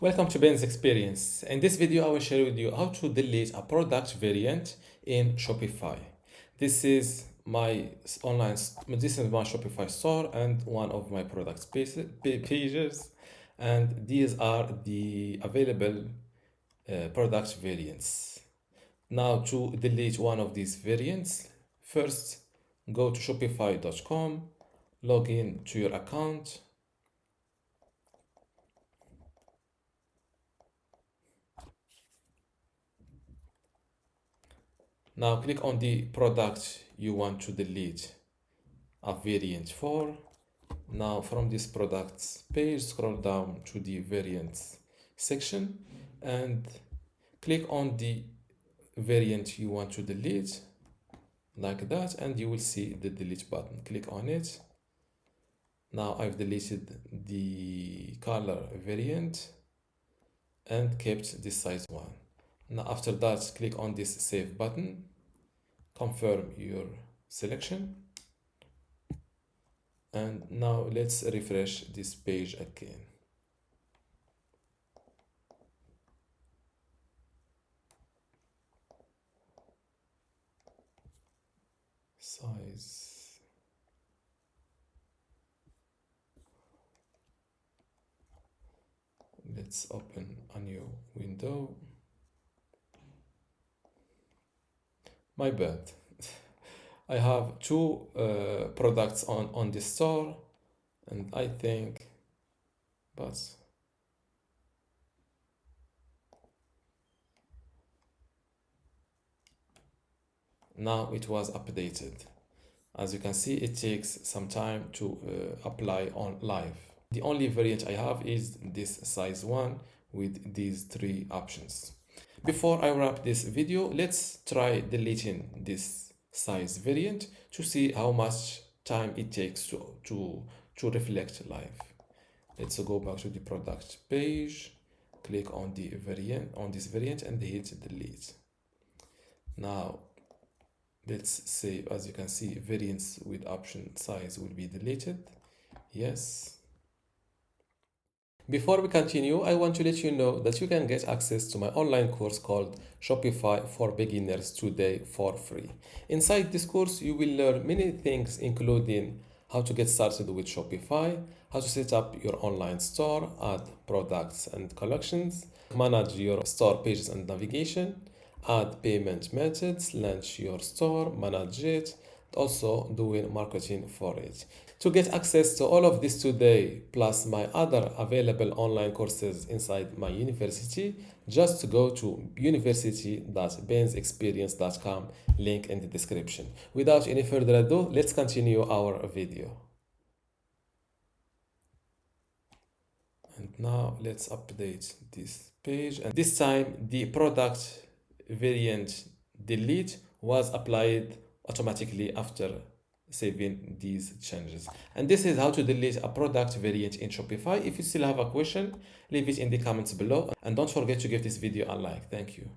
Welcome to Ben's Experience. In this video, I will share with you how to delete a product variant in Shopify. This is my Shopify store and one of my product pages, and these are the available product variants. Now, to delete one of these variants, first go to shopify.com, log in to your account. Now click on the product you want to delete a variant for. Now from this products page, scroll down to the variants section and click on the variant you want to delete like that, and you will see the delete button. Click on it. Now I've deleted the color variant and kept the size 1. Now after that, click on this save button, confirm your selection, and now let's refresh this page again. Size. Let's open a new window. My bad. I have two products on the store, and I think, but now it was updated. As you can see, it takes some time to apply on live. The only variant I have is this size 1 with these 3 options. Before I wrap this video, let's try deleting this size variant to see how much time it takes to reflect live. Let's go back to the product page, click on the variant, on this variant, and hit delete. Now let's say, as you can see, variants with option size will be deleted. Yes. Before we continue, I want to let you know that you can get access to my online course called Shopify for Beginners today for free. Inside this course, you will learn many things, including how to get started with Shopify, how to set up your online store, add products and collections, manage your store pages and navigation, add payment methods, launch your store, manage it, also doing marketing for it. To get access to all of this today, plus my other available online courses inside my university, just go to university.bensexperience.com, link in the description. Without any further ado, let's continue our video. And now let's update this page, and this time the product variant delete was applied automatically after saving these changes. And this is how to delete a product variant in Shopify. If you still have a question, leave it in the comments below, and don't forget to give this video a like. Thank you.